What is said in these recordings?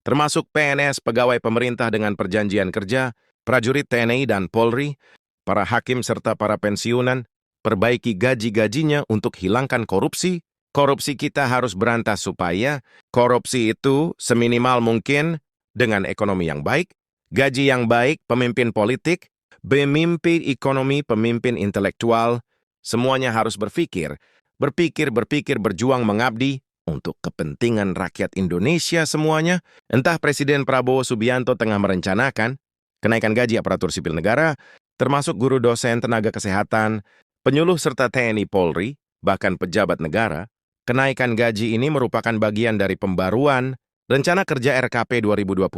termasuk PNS, pegawai pemerintah dengan perjanjian kerja, prajurit TNI dan Polri, para hakim serta para pensiunan, perbaiki gaji-gajinya untuk hilangkan korupsi. Korupsi kita harus berantas supaya korupsi itu seminimal mungkin dengan ekonomi yang baik, gaji yang baik, pemimpin politik, pemimpin ekonomi, pemimpin intelektual, semuanya harus berpikir, berjuang mengabdi untuk kepentingan rakyat Indonesia semuanya. Entah Presiden Prabowo Subianto tengah merencanakan kenaikan gaji aparatur sipil negara, termasuk guru dosen, tenaga kesehatan, penyuluh serta TNI Polri, bahkan pejabat negara. Kenaikan gaji ini merupakan bagian dari pembaruan Rencana Kerja RKP 2025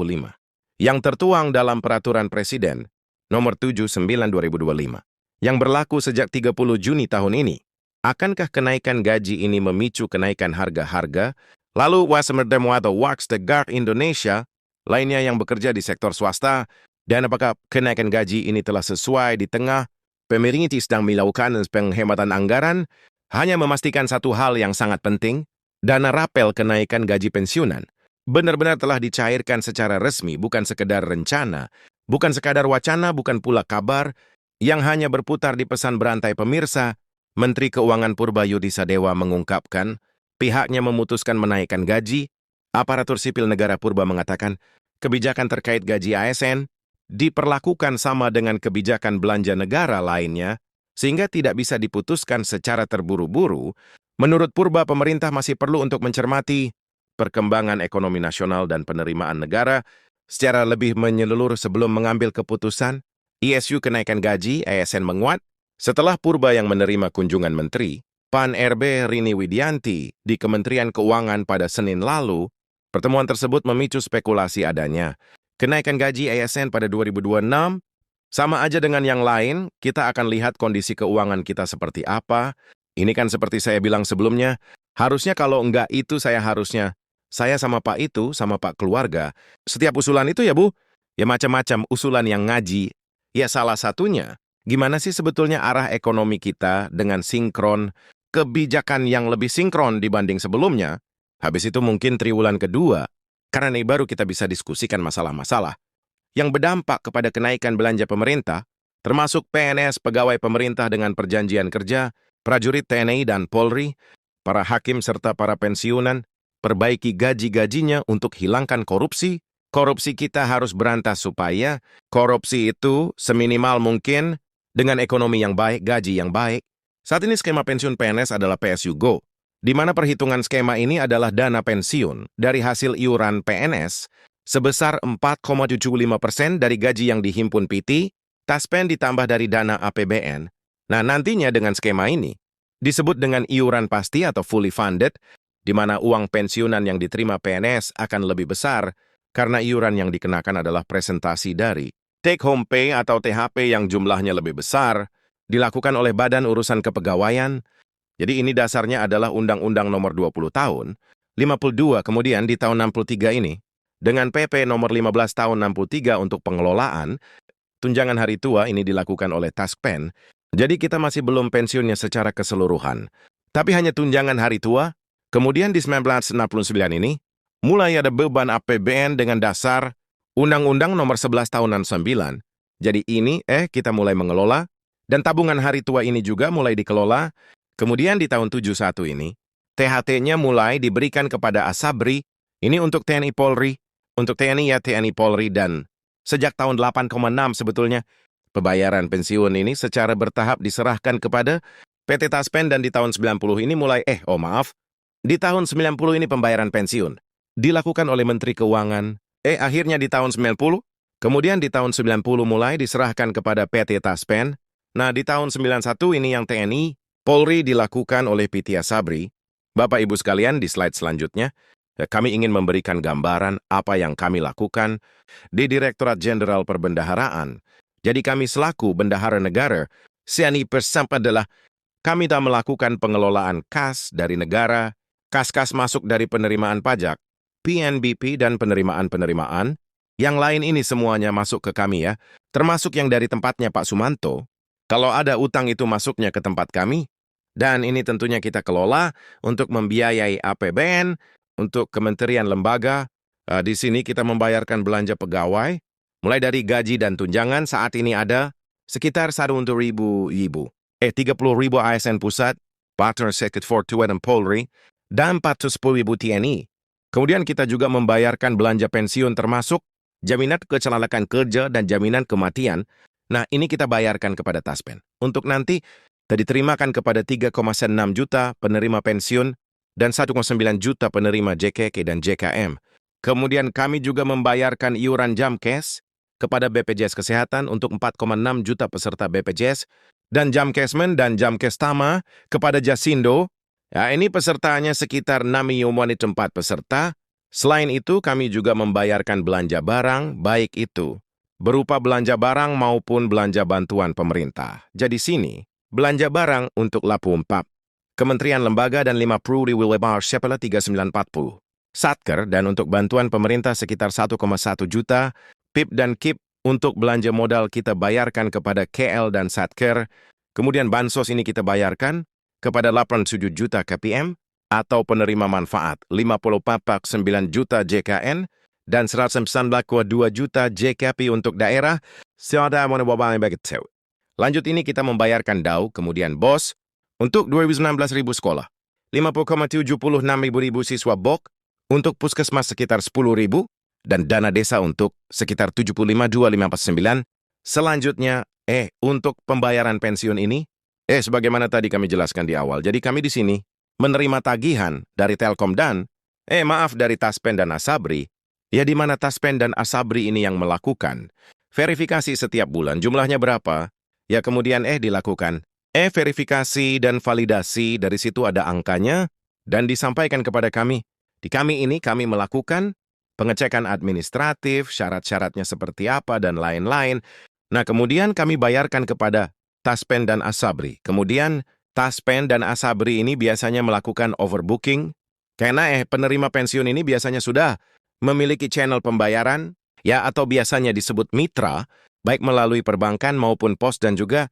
yang tertuang dalam Peraturan Presiden Nomor 79/2025 yang berlaku sejak 30 Juni tahun ini. Akankah kenaikan gaji ini memicu kenaikan harga-harga? Lalu Wasmerdem atau Waxtegard Indonesia lainnya yang bekerja di sektor swasta, dan apakah kenaikan gaji ini telah sesuai di tengah pemerintah sedang melakukan penghematan anggaran? Hanya memastikan satu hal yang sangat penting, dana rapel kenaikan gaji pensiunan benar-benar telah dicairkan secara resmi, bukan sekedar rencana, bukan sekadar wacana, bukan pula kabar yang hanya berputar di pesan berantai pemirsa. Menteri Keuangan Purbayudisa Dewa mengungkapkan pihaknya memutuskan menaikkan gaji. Aparatur sipil negara Purba mengatakan kebijakan terkait gaji ASN diperlakukan sama dengan kebijakan belanja negara lainnya, sehingga tidak bisa diputuskan secara terburu-buru. Menurut Purba, pemerintah masih perlu untuk mencermati perkembangan ekonomi nasional dan penerimaan negara secara lebih menyeluruh sebelum mengambil keputusan. Isu kenaikan gaji ASN menguat setelah Purba yang menerima kunjungan Menteri PAN RB Rini Widianti di Kementerian Keuangan pada Senin lalu. Pertemuan tersebut memicu spekulasi adanya kenaikan gaji ASN pada 2026. Sama aja dengan yang lain, kita akan lihat kondisi keuangan kita seperti apa. Ini kan seperti saya bilang sebelumnya, harusnya kalau enggak itu saya sama Pak itu, sama Pak keluarga. Setiap usulan itu ya Bu, ya macam-macam usulan yang ngaji. Ya salah satunya, gimana sih sebetulnya arah ekonomi kita dengan sinkron, kebijakan yang lebih sinkron dibanding sebelumnya. Habis itu mungkin triwulan kedua, karena ini baru kita bisa diskusikan masalah-masalah yang berdampak kepada kenaikan belanja pemerintah, termasuk PNS, pegawai pemerintah dengan perjanjian kerja, prajurit TNI dan Polri, para hakim serta para pensiunan, perbaiki gaji-gajinya untuk hilangkan korupsi. Korupsi kita harus berantas supaya korupsi itu seminimal mungkin dengan ekonomi yang baik, gaji yang baik. Saat ini skema pensiun PNS adalah PSU Go, di mana perhitungan skema ini adalah dana pensiun dari hasil iuran PNS sebesar 4,75% dari gaji yang dihimpun PT, Taspen ditambah dari dana APBN. Nah, nantinya dengan skema ini disebut dengan iuran pasti atau fully funded, di mana uang pensiunan yang diterima PNS akan lebih besar karena iuran yang dikenakan adalah presentasi dari take home pay atau THP yang jumlahnya lebih besar, dilakukan oleh Badan Urusan Kepegawaian. Jadi ini dasarnya adalah Undang-Undang Nomor 20 tahun 52, kemudian di tahun 63 ini dengan PP Nomor 15 tahun 63 untuk pengelolaan tunjangan hari tua ini dilakukan oleh Taspen. Jadi kita masih belum pensiunnya secara keseluruhan, tapi hanya tunjangan hari tua. Kemudian di 1969 ini mulai ada beban APBN dengan dasar Undang-Undang Nomor 11 tahun 69. Jadi ini kita mulai mengelola, dan tabungan hari tua ini juga mulai dikelola. Kemudian di tahun 71 ini THT-nya mulai diberikan kepada Asabri. Ini untuk TNI Polri. Untuk TNI ya TNI Polri, dan sejak tahun 8,6 sebetulnya pembayaran pensiun ini secara bertahap diserahkan kepada PT Taspen, dan di tahun 90 ini mulai di tahun 90 ini pembayaran pensiun dilakukan oleh Menteri Keuangan. Akhirnya di tahun 90, kemudian di tahun 90 mulai diserahkan kepada PT Taspen. Nah, di tahun 91 ini yang TNI Polri dilakukan oleh PT Asabri. Bapak Ibu sekalian, di slide selanjutnya kami ingin memberikan gambaran apa yang kami lakukan di Direktorat Jenderal Perbendaharaan. Jadi kami selaku bendahara negara, Siani Persam adalah kami tak melakukan pengelolaan kas dari negara, kas-kas masuk dari penerimaan pajak, PNBP dan penerimaan-penerimaan. Yang lain ini semuanya masuk ke kami ya, termasuk yang dari tempatnya Pak Sumanto. Kalau ada utang itu masuknya ke tempat kami, dan ini tentunya kita kelola untuk membiayai APBN, untuk kementerian lembaga, Di sini kita membayarkan belanja pegawai, mulai dari gaji dan tunjangan saat ini ada sekitar 30.000 ASN Pusat, Partner Secret Fortune dan Polri, dan 410.000 TNI. Kemudian kita juga membayarkan belanja pensiun termasuk jaminan kecelakaan kerja dan jaminan kematian. Nah, ini kita bayarkan kepada Taspen. Untuk nanti, kita diterimakan kepada 3,6 juta penerima pensiun dan 1,9 juta penerima JKK dan JKM. Kemudian kami juga membayarkan iuran Jamkes kepada BPJS Kesehatan untuk 4,6 juta peserta BPJS dan Jamkesmen dan Jamkes Tama kepada Jasindo. Ya, ini pesertanya sekitar 6.000 peserta. Selain itu, kami juga membayarkan belanja barang, baik itu berupa belanja barang maupun belanja bantuan pemerintah. Jadi sini, belanja barang untuk Lapu 4, Kementerian Lembaga dan 50 Wilayah Syepela 3940. Satker dan untuk bantuan pemerintah sekitar 1,1 juta, PIP dan KIP untuk belanja modal kita bayarkan kepada KL dan Satker, kemudian bansos ini kita bayarkan kepada 87 juta KPM atau penerima manfaat 54,9 juta JKN dan 119,2 juta JKP untuk daerah. Lanjut ini kita membayarkan DAU, kemudian BOS untuk 2019.000 sekolah, 50,76 ribu siswa BOK, untuk puskesmas sekitar 10.000, dan dana desa untuk sekitar 75,259. Selanjutnya, untuk pembayaran pensiun ini, sebagaimana tadi kami jelaskan di awal, jadi kami di sini menerima tagihan dari Telkom dan, dari Taspen dan Asabri, ya di mana Taspen dan Asabri ini yang melakukan verifikasi setiap bulan, jumlahnya berapa, ya kemudian dilakukan verifikasi dan validasi, dari situ ada angkanya, dan disampaikan kepada kami. Di kami ini kami melakukan pengecekan administratif, syarat-syaratnya seperti apa, dan lain-lain. Nah, kemudian kami bayarkan kepada Taspen dan Asabri. Kemudian, Taspen dan Asabri ini biasanya melakukan overbooking, karena penerima pensiun ini biasanya sudah memiliki channel pembayaran, ya atau biasanya disebut mitra, baik melalui perbankan maupun pos dan juga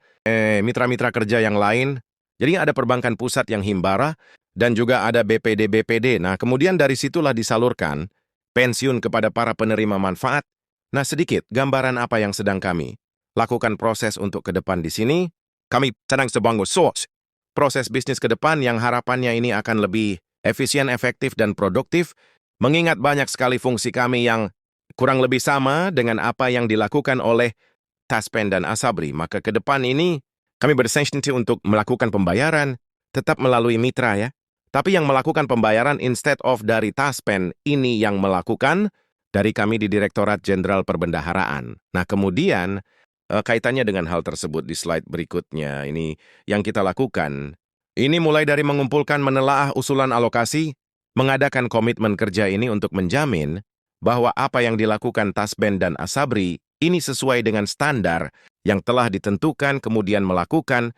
mitra-mitra kerja yang lain. Jadi ada perbankan pusat yang Himbara, dan juga ada BPD-BPD. Nah, kemudian dari situlah disalurkan pensiun kepada para penerima manfaat. Nah, sedikit gambaran apa yang sedang kami lakukan proses untuk ke depan di sini. Kami sedang sebangun source proses bisnis ke depan yang harapannya ini akan lebih efisien, efektif, dan produktif, mengingat banyak sekali fungsi kami yang kurang lebih sama dengan apa yang dilakukan oleh Taspen dan Asabri. Maka ke depan ini kami bersensitif untuk melakukan pembayaran tetap melalui mitra ya. Tapi yang melakukan pembayaran instead of dari Taspen ini yang melakukan dari kami di Direktorat Jenderal Perbendaharaan. Nah, kemudian kaitannya dengan hal tersebut di slide berikutnya ini yang kita lakukan. Ini mulai dari mengumpulkan menelaah usulan alokasi, mengadakan komitmen kerja ini untuk menjamin bahwa apa yang dilakukan Taspen dan Asabri ini sesuai dengan standar yang telah ditentukan, kemudian melakukan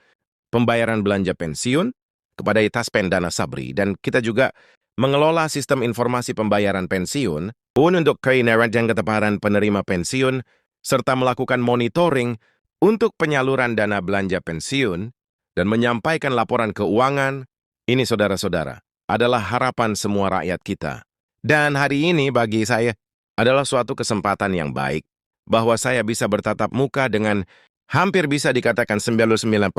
pembayaran belanja pensiun kepada Taspen dan Asabri, dan kita juga mengelola sistem informasi pembayaran pensiun untuk keineran dan ketepatan penerima pensiun, serta melakukan monitoring untuk penyaluran dana belanja pensiun, dan menyampaikan laporan keuangan. Ini, saudara-saudara, adalah harapan semua rakyat kita. Dan hari ini bagi saya adalah suatu kesempatan yang baik, bahwa saya bisa bertatap muka dengan hampir bisa dikatakan 99%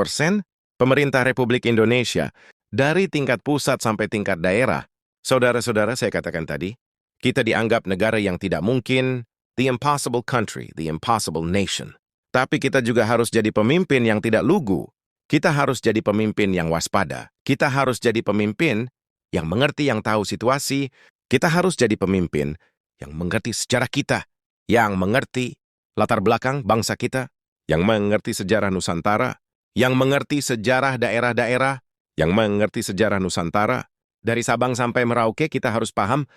pemerintah Republik Indonesia, dari tingkat pusat sampai tingkat daerah. Saudara-saudara, saya katakan tadi, kita dianggap negara yang tidak mungkin, the impossible country, the impossible nation. Tapi kita juga harus jadi pemimpin yang tidak lugu. Kita harus jadi pemimpin yang waspada. Kita harus jadi pemimpin yang mengerti, yang tahu situasi. Kita harus jadi pemimpin yang mengerti sejarah kita, yang mengerti latar belakang bangsa kita, yang mengerti sejarah Nusantara, yang mengerti sejarah daerah-daerah, yang mengerti sejarah Nusantara. Dari Sabang sampai Merauke kita harus paham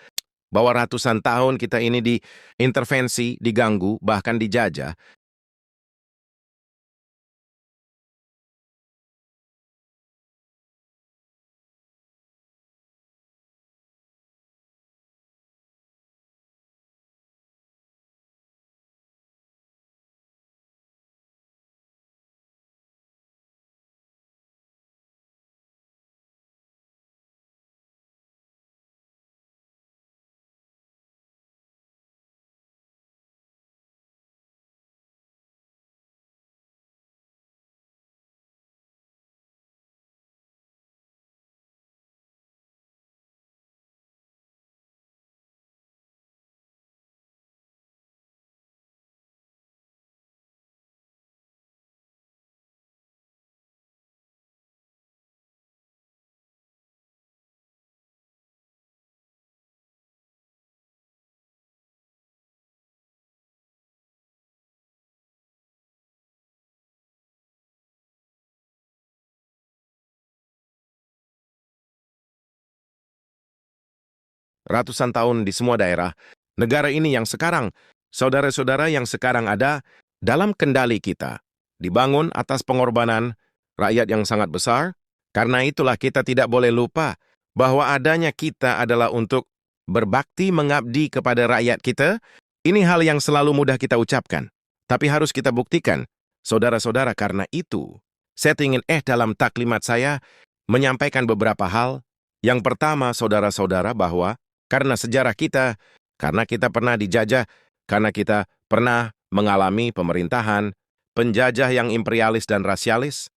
bahwa ratusan tahun kita ini diintervensi, diganggu, bahkan dijajah. ratusan tahun di semua daerah. Negara ini yang sekarang, saudara-saudara yang sekarang ada dalam kendali kita, dibangun atas pengorbanan rakyat yang sangat besar. Karena itulah kita tidak boleh lupa bahwa adanya kita adalah untuk berbakti mengabdi kepada rakyat kita. Ini hal yang selalu mudah kita ucapkan, tapi harus kita buktikan. Saudara-saudara, karena itu, saya ingin dalam taklimat saya menyampaikan beberapa hal. Yang pertama, saudara-saudara, bahwa karena sejarah kita, karena kita pernah dijajah, karena kita pernah mengalami pemerintahan, penjajah yang imperialis dan rasialis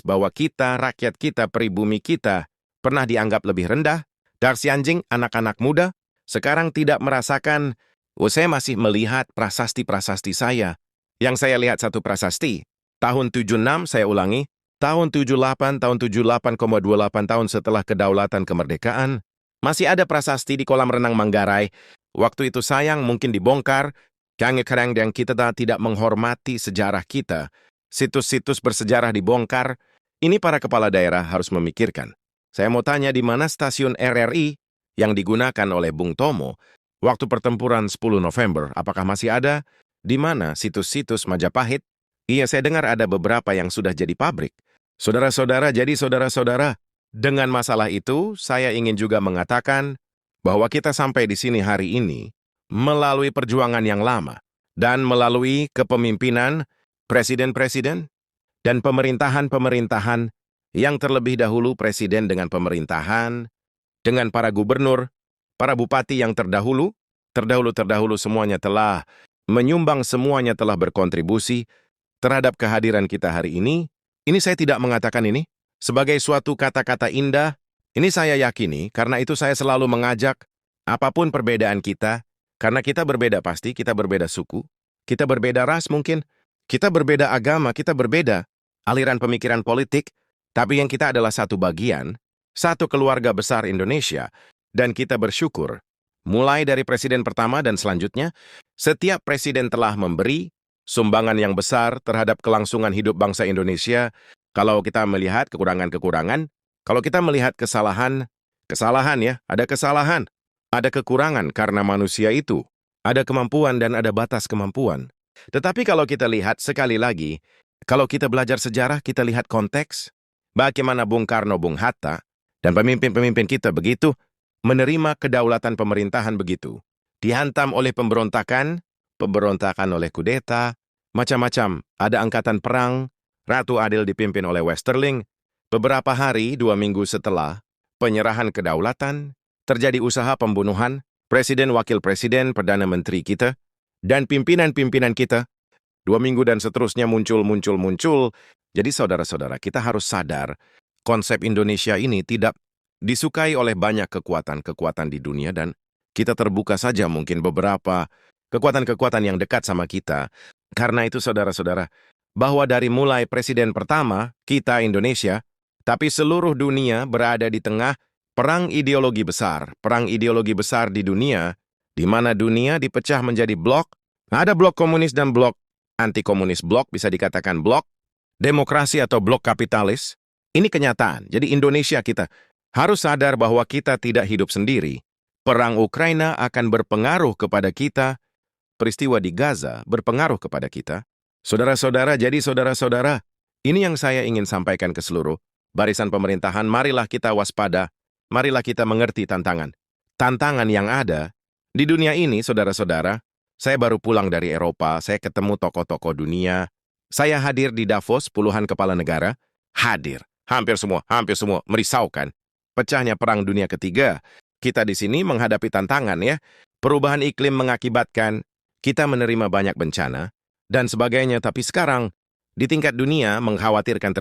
bahwa kita, rakyat kita, pribumi kita, pernah dianggap lebih rendah. Darsi anjing, anak-anak muda, sekarang tidak merasakan, saya masih melihat prasasti-prasasti saya. Yang saya lihat satu prasasti, tahun 76, saya ulangi, tahun 78, tahun 78,28 tahun setelah kedaulatan kemerdekaan, masih ada prasasti di kolam renang Manggarai. Waktu itu sayang mungkin dibongkar, kadang-kadang yang kita tidak menghormati sejarah kita. Situs-situs bersejarah dibongkar. Ini para kepala daerah harus memikirkan. Saya mau tanya di mana stasiun RRI yang digunakan oleh Bung Tomo waktu pertempuran 10 November, apakah masih ada? Di mana situs-situs Majapahit? Iya, saya dengar ada beberapa yang sudah jadi pabrik. Saudara-saudara, jadi saudara-saudara, dengan masalah itu, saya ingin juga mengatakan bahwa kita sampai di sini hari ini melalui perjuangan yang lama dan melalui kepemimpinan presiden-presiden dan pemerintahan-pemerintahan yang terlebih dahulu presiden dengan pemerintahan, dengan para gubernur, para bupati yang terdahulu semuanya telah menyumbang, semuanya telah berkontribusi terhadap kehadiran kita hari ini. Ini saya tidak mengatakan ini sebagai suatu kata-kata indah. Ini saya yakini, karena itu saya selalu mengajak, apapun perbedaan kita, karena kita berbeda pasti, kita berbeda suku, kita berbeda ras mungkin, kita berbeda agama, kita berbeda aliran pemikiran politik, tapi yang kita adalah satu bagian, satu keluarga besar Indonesia, dan kita bersyukur. Mulai dari presiden pertama dan selanjutnya, setiap presiden telah memberi sumbangan yang besar terhadap kelangsungan hidup bangsa Indonesia. Kalau kita melihat kekurangan-kekurangan, kalau kita melihat kesalahan ya, ada kesalahan, ada kekurangan karena manusia itu, ada kemampuan dan ada batas kemampuan. Tetapi kalau kita lihat sekali lagi, kalau kita belajar sejarah, kita lihat konteks, bagaimana Bung Karno, Bung Hatta, dan pemimpin-pemimpin kita begitu, menerima kedaulatan pemerintahan begitu. Dihantam oleh pemberontakan oleh kudeta, macam-macam, ada angkatan perang, Ratu Adil dipimpin oleh Westerling. Beberapa hari, 2 minggu setelah penyerahan kedaulatan, terjadi usaha pembunuhan presiden, wakil presiden, perdana menteri kita, dan pimpinan-pimpinan kita. 2 minggu dan seterusnya muncul. Jadi saudara-saudara, kita harus sadar, konsep Indonesia ini tidak disukai oleh banyak kekuatan-kekuatan di dunia, dan kita terbuka saja mungkin beberapa kekuatan-kekuatan yang dekat sama kita. Karena itu saudara-saudara, bahwa dari mulai presiden pertama, kita Indonesia, tapi seluruh dunia berada di tengah perang ideologi besar di dunia, di mana dunia dipecah menjadi blok, ada blok komunis dan blok anti-komunis, blok bisa dikatakan blok demokrasi atau blok kapitalis. Ini kenyataan. Jadi Indonesia kita harus sadar bahwa kita tidak hidup sendiri. Perang Ukraina akan berpengaruh kepada kita, peristiwa di Gaza berpengaruh kepada kita. Saudara-saudara, jadi saudara-saudara, ini yang saya ingin sampaikan ke seluruh barisan pemerintahan. Marilah kita waspada, marilah kita mengerti tantangan yang ada di dunia ini, saudara-saudara. Saya baru pulang dari Eropa, saya ketemu tokoh-tokoh dunia. Saya hadir di Davos, puluhan kepala negara hadir. Hampir semua merisaukan. Pecahnya Perang Dunia Ketiga. Kita di sini menghadapi tantangan ya. Perubahan iklim mengakibatkan kita menerima banyak bencana dan sebagainya. Tapi sekarang, di tingkat dunia mengkhawatirkan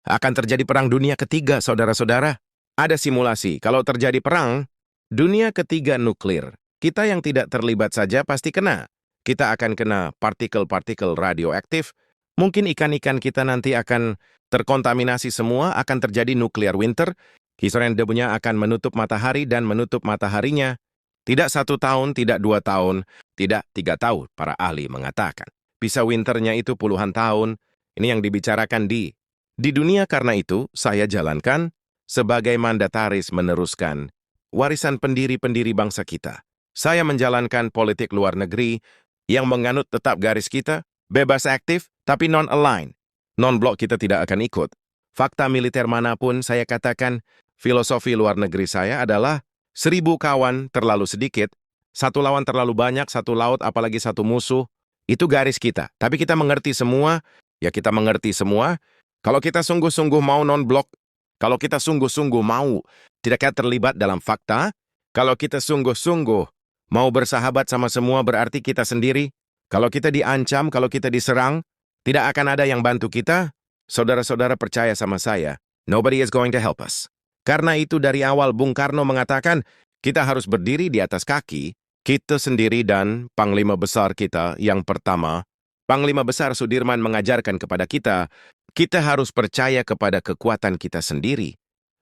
akan terjadi Perang Dunia Ketiga, saudara-saudara. Ada simulasi, kalau terjadi Perang Dunia Ketiga nuklir, kita yang tidak terlibat saja pasti kena. Kita akan kena partikel-partikel radioaktif. Mungkin ikan-ikan kita nanti akan terkontaminasi semua, akan terjadi nuclear winter. Kisaran debunya akan menutup matahari dan menutup mataharinya. Tidak 1 tahun, tidak 2 tahun, tidak 3 tahun, para ahli mengatakan. Bisa winternya itu puluhan tahun. Ini yang dibicarakan di dunia. Karena itu, saya jalankan sebagai mandataris meneruskan warisan pendiri-pendiri bangsa kita. Saya menjalankan politik luar negeri yang menganut tetap garis kita, bebas aktif, tapi non-align. Non-blok kita tidak akan ikut. Fakta militer manapun saya katakan, filosofi luar negeri saya adalah 1000 kawan terlalu sedikit, 1 lawan terlalu banyak, 1 laut apalagi 1 musuh. Itu garis kita. Tapi kita mengerti semua, ya kita mengerti semua. Kalau kita sungguh-sungguh mau non-blok, kalau kita sungguh-sungguh mau tidak terlibat dalam fakta, kalau kita sungguh-sungguh mau bersahabat sama semua berarti kita sendiri. Kalau kita diancam, kalau kita diserang, tidak akan ada yang bantu kita. Saudara-saudara percaya sama saya, nobody is going to help us. Karena itu dari awal Bung Karno mengatakan, kita harus berdiri di atas kaki, kita sendiri dan Panglima Besar kita yang pertama. Panglima Besar Sudirman mengajarkan kepada kita harus percaya kepada kekuatan kita sendiri.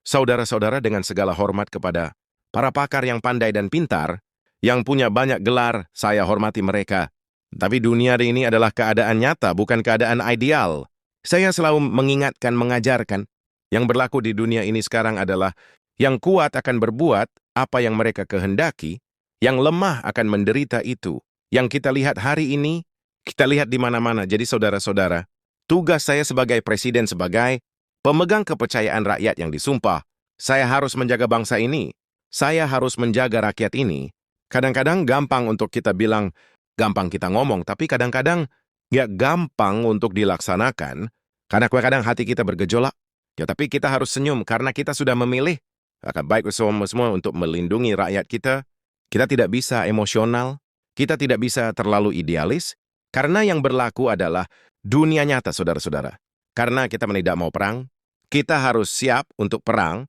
Saudara-saudara, dengan segala hormat kepada para pakar yang pandai dan pintar, yang punya banyak gelar, saya hormati mereka. Tapi dunia ini adalah keadaan nyata, bukan keadaan ideal. Saya selalu mengingatkan, mengajarkan, yang berlaku di dunia ini sekarang adalah yang kuat akan berbuat apa yang mereka kehendaki, yang lemah akan menderita itu. Yang kita lihat hari ini, kita lihat di mana-mana. Jadi saudara-saudara, tugas saya sebagai presiden, sebagai pemegang kepercayaan rakyat yang disumpah, saya harus menjaga bangsa ini. Saya harus menjaga rakyat ini. Kadang-kadang gampang untuk kita bilang, gampang kita ngomong, tapi kadang-kadang ya gampang untuk dilaksanakan, karena kadang hati kita bergejolak. Ya, tapi kita harus senyum, karena kita sudah memilih, akan baik semua untuk melindungi rakyat kita. Kita tidak bisa emosional, kita tidak bisa terlalu idealis, karena yang berlaku adalah dunia nyata, saudara-saudara. Karena kita tidak mau perang, kita harus siap untuk perang.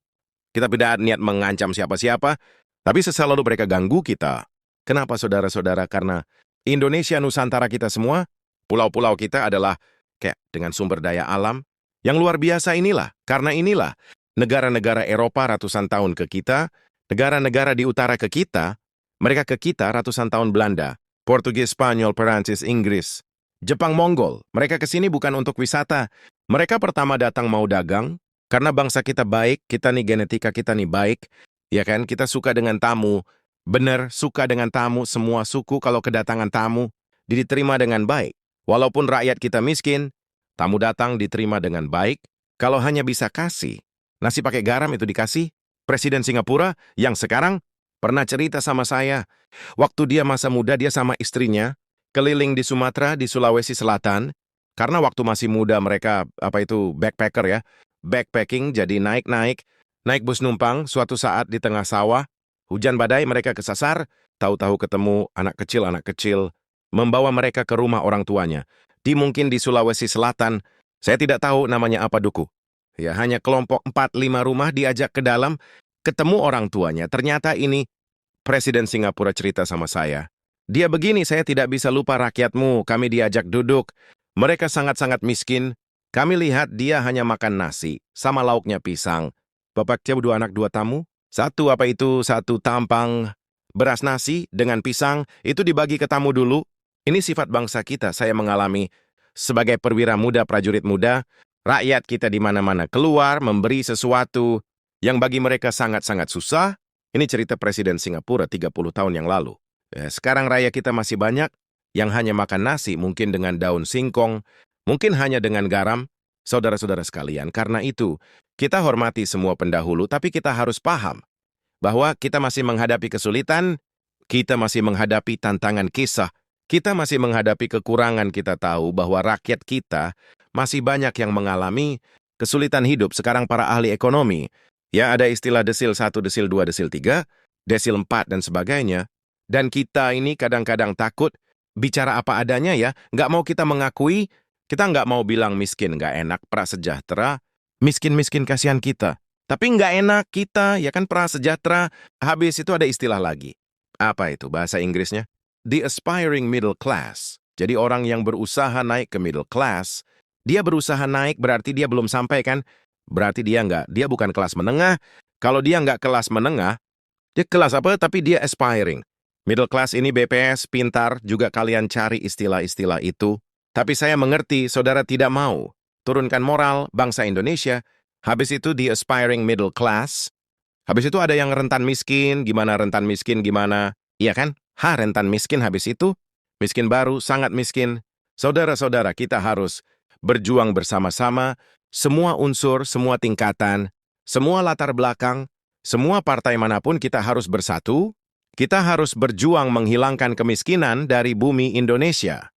Kita tidak niat mengancam siapa-siapa, tapi selalu mereka ganggu kita. Kenapa, saudara-saudara? Karena Indonesia Nusantara kita semua, pulau-pulau kita adalah kayak dengan sumber daya alam yang luar biasa inilah. Karena inilah negara-negara Eropa ratusan tahun ke kita, negara-negara di utara ke kita, mereka ke kita ratusan tahun Belanda, Portugis, Spanyol, Perancis, Inggris, Jepang, Mongol. Mereka ke sini bukan untuk wisata. Mereka pertama datang mau dagang, karena bangsa kita baik, kita nih genetika kita nih baik, ya kan? Kita suka dengan tamu. Benar, suka dengan tamu, semua suku kalau kedatangan tamu, diterima dengan baik. Walaupun rakyat kita miskin, tamu datang diterima dengan baik. Kalau hanya bisa kasih, nasi pakai garam itu dikasih. Presiden Singapura yang sekarang pernah cerita sama saya, waktu dia masa muda dia sama istrinya, keliling di Sumatera, di Sulawesi Selatan, karena waktu masih muda mereka, backpacker ya, backpacking, jadi naik bus numpang, suatu saat di tengah sawah, hujan badai mereka kesasar, tahu-tahu ketemu anak kecil, membawa mereka ke rumah orang tuanya. Mungkin di Sulawesi Selatan, saya tidak tahu namanya apa duku. Ya, hanya kelompok 4-5 rumah diajak ke dalam, ketemu orang tuanya. Ternyata ini Presiden Singapura cerita sama saya. Dia begini, saya tidak bisa lupa rakyatmu, kami diajak duduk. Mereka sangat-sangat miskin. Kami lihat dia hanya makan nasi, sama lauknya pisang. Bapaknya 2 anak 2 tamu. Satu tampang beras nasi dengan pisang, itu dibagi ke tamu dulu. Ini sifat bangsa kita, saya mengalami sebagai perwira muda, prajurit muda, rakyat kita di mana-mana keluar, memberi sesuatu yang bagi mereka sangat-sangat susah. Ini cerita Presiden Singapura 30 tahun yang lalu. Sekarang rakyat kita masih banyak yang hanya makan nasi, mungkin dengan daun singkong, mungkin hanya dengan garam. Saudara-saudara sekalian, karena itu, kita hormati semua pendahulu, tapi kita harus paham bahwa kita masih menghadapi kesulitan, kita masih menghadapi tantangan kisah, kita masih menghadapi kekurangan. Kita tahu bahwa rakyat kita masih banyak yang mengalami kesulitan hidup. Sekarang para ahli ekonomi, ya ada istilah desil 1, desil 2, desil 3, desil 4, dan sebagainya. Dan kita ini kadang-kadang takut bicara apa adanya ya, nggak mau kita mengakui. Kita nggak mau bilang miskin, nggak enak, prasejahtera, miskin-miskin kasihan kita. Tapi nggak enak kita, ya kan prasejahtera. Habis itu ada istilah lagi. Apa itu bahasa Inggrisnya? The aspiring middle class. Jadi orang yang berusaha naik ke middle class, dia berusaha naik berarti dia belum sampai kan? Berarti dia bukan kelas menengah. Kalau dia nggak kelas menengah, dia kelas apa? Tapi dia aspiring. Middle class ini BPS, pintar, juga kalian cari istilah-istilah itu. Tapi saya mengerti, saudara tidak mau turunkan moral bangsa Indonesia. Habis itu di aspiring middle class, Habis itu ada yang rentan miskin, gimana rentan miskin, gimana? Iya kan? Rentan miskin habis itu, miskin baru, sangat miskin. Saudara-saudara, kita harus berjuang bersama-sama, semua unsur, semua tingkatan, semua latar belakang, semua partai manapun kita harus bersatu, kita harus berjuang menghilangkan kemiskinan dari bumi Indonesia.